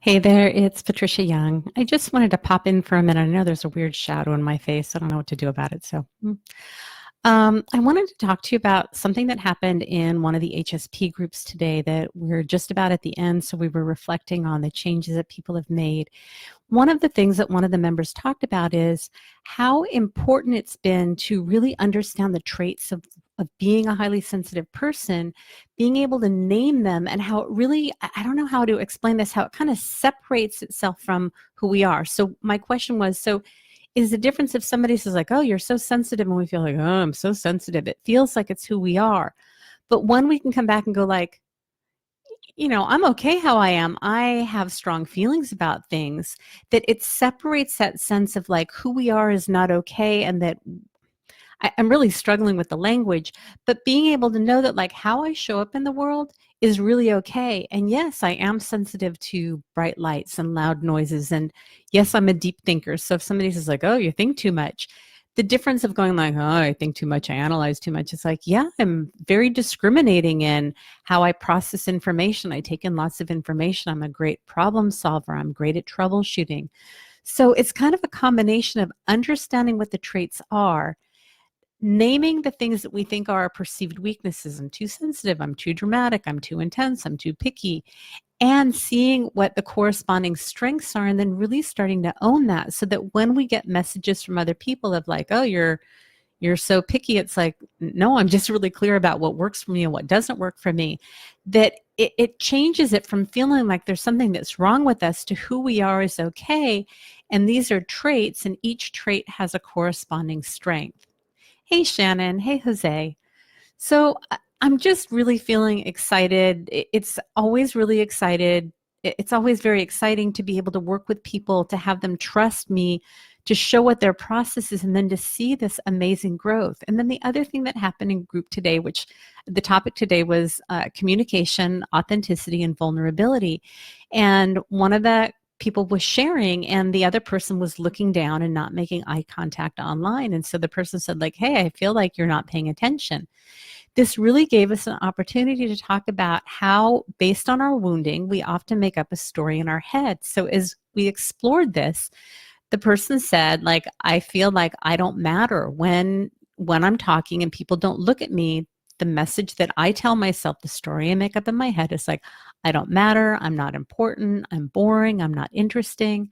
Hey there, it's Patricia Young. I just wanted to pop in for a minute. I know there's a weird shadow in my face. I don't know what to do about it. I wanted to talk to you about something that happened in one of the HSP groups today that we're just about at the end. So we were reflecting on the changes that people have made. One of the things that one of the members talked about is how important it's been to really understand the traits of being a highly sensitive person, being able to name them, and how it really, I don't know how to explain this, how it kind of separates itself from who we are. So my question was, so is the difference if somebody says like, oh, you're so sensitive, and we feel like, oh, I'm so sensitive, it feels like it's who we are. But when we can come back and go like, I'm okay how I am. I have strong feelings about things, that it separates that sense of like who we are is not okay, and that I'm really struggling with the language, but being able to know that like how I show up in the world is really okay. And yes, I am sensitive to bright lights and loud noises. And yes, I'm a deep thinker. So if somebody says like, oh, you think too much, the difference of going like, oh, I think too much, I analyze too much. It's like, yeah, I'm very discriminating in how I process information. I take in lots of information. I'm a great problem solver. I'm great at troubleshooting. So it's kind of a combination of understanding what the traits are, naming the things that we think are our perceived weaknesses. I'm too sensitive, I'm too dramatic, I'm too intense, I'm too picky, and seeing what the corresponding strengths are, and then really starting to own that, so that when we get messages from other people of like, oh, you're so picky, it's like, no, I'm just really clear about what works for me and what doesn't work for me, that it changes it from feeling like there's something that's wrong with us to who we are is okay. And these are traits, and each trait has a corresponding strength. Hey, Shannon. Hey, Jose. So I'm just really feeling excited. It's always really excited. It's always very exciting to be able to work with people, to have them trust me, to show what their process is, and then to see this amazing growth. And then the other thing that happened in group today, which the topic today was communication, authenticity, and vulnerability. And one of the people was sharing, and the other person was looking down and not making eye contact online. And so the person said like, hey, I feel like you're not paying attention. This really gave us an opportunity to talk about how, based on our wounding, we often make up a story in our head. So as we explored this, the person said like, I feel like I don't matter when I'm talking and people don't look at me. The message that I tell myself, the story I make up in my head, is like, I don't matter, I'm not important, I'm boring, I'm not interesting.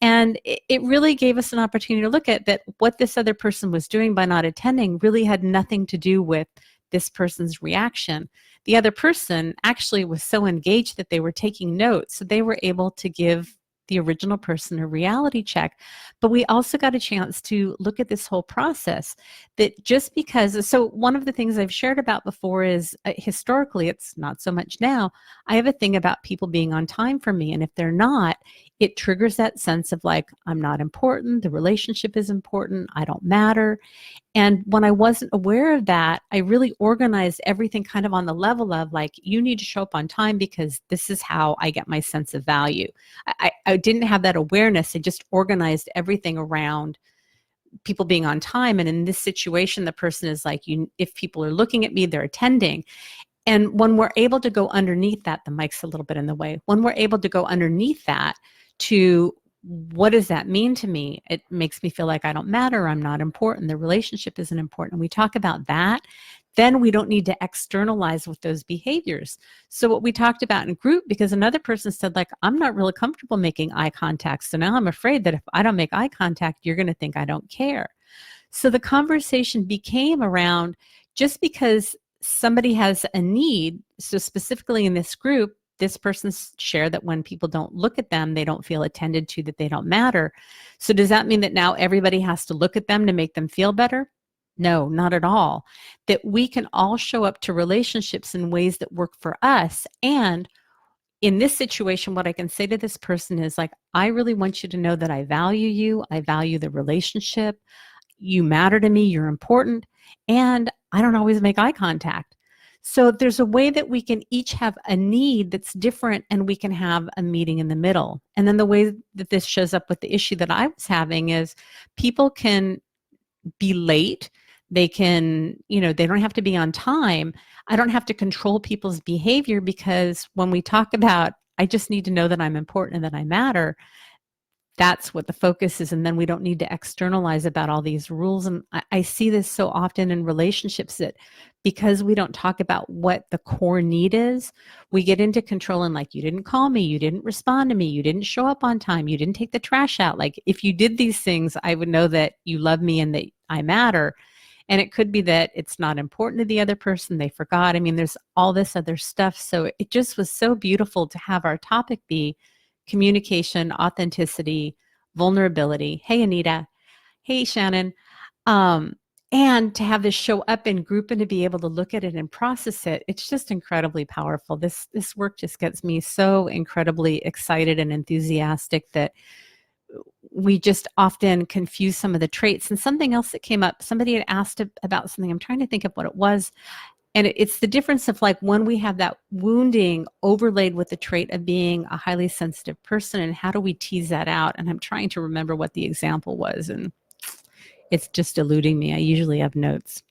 And it really gave us an opportunity to look at that what this other person was doing by not attending really had nothing to do with this person's reaction. The other person actually was so engaged that they were taking notes, so they were able to give the original person a reality check. But we also got a chance to look at this whole process, that just because, so one of the things I've shared about before is historically, it's not so much now, I have a thing about people being on time for me. And if they're not, it triggers that sense of like, I'm not important, the relationship is important, I don't matter. And when I wasn't aware of that, I really organized everything kind of on the level of like, you need to show up on time because this is how I get my sense of value. I didn't have that awareness. I just organized everything around people being on time. And in this situation, the person is like, if people are looking at me, they're attending. And when we're able to go underneath that, the mic's a little bit in the way. When we're able to go underneath that to what does that mean to me? It makes me feel like I don't matter, I'm not important, the relationship isn't important. We talk about that, then we don't need to externalize with those behaviors. So what we talked about in group, because another person said like, I'm not really comfortable making eye contact. So now I'm afraid that if I don't make eye contact, you're going to think I don't care. So the conversation became around, just because somebody has a need, so specifically in this group, this person shared that when people don't look at them, they don't feel attended to, that they don't matter. So does that mean that now everybody has to look at them to make them feel better? No, not at all. That we can all show up to relationships in ways that work for us. And in this situation, what I can say to this person is like, I really want you to know that I value you. I value the relationship. You matter to me. You're important. And I don't always make eye contact. So there's a way that we can each have a need that's different, and we can have a meeting in the middle. And then the way that this shows up with the issue that I was having is people can be late. They can, they don't have to be on time. I don't have to control people's behavior, because when we talk about I just need to know that I'm important and that I matter. That's what the focus is. And then we don't need to externalize about all these rules. And I see this so often in relationships that because we don't talk about what the core need is, we get into control and like, you didn't call me, you didn't respond to me, you didn't show up on time, you didn't take the trash out. Like if you did these things, I would know that you love me and that I matter. And it could be that it's not important to the other person, they forgot. I mean, there's all this other stuff. So it just was so beautiful to have our topic be communication, authenticity, vulnerability. Hey, Anita. Hey, Shannon. Um, and to have this show up in group and to be able to look at it and process it, it's just incredibly powerful. This work just gets me so incredibly excited and enthusiastic that we just often confuse some of the traits. And something else that came up, somebody had asked about something. I'm trying to think of what it was. And it's the difference of like when we have that wounding overlaid with the trait of being a highly sensitive person, and how do we tease that out? And I'm trying to remember what the example was, and it's just eluding me. I usually have notes.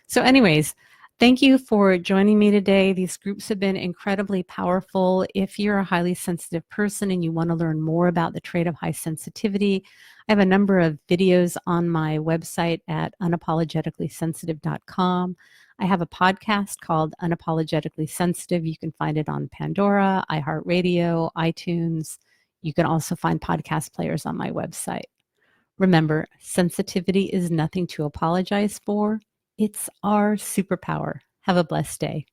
So anyways, thank you for joining me today. These groups have been incredibly powerful. If you're a highly sensitive person and you want to learn more about the trait of high sensitivity, I have a number of videos on my website at unapologeticallysensitive.com. I have a podcast called Unapologetically Sensitive. You can find it on Pandora, iHeartRadio, iTunes. You can also find podcast players on my website. Remember, sensitivity is nothing to apologize for. It's our superpower. Have a blessed day.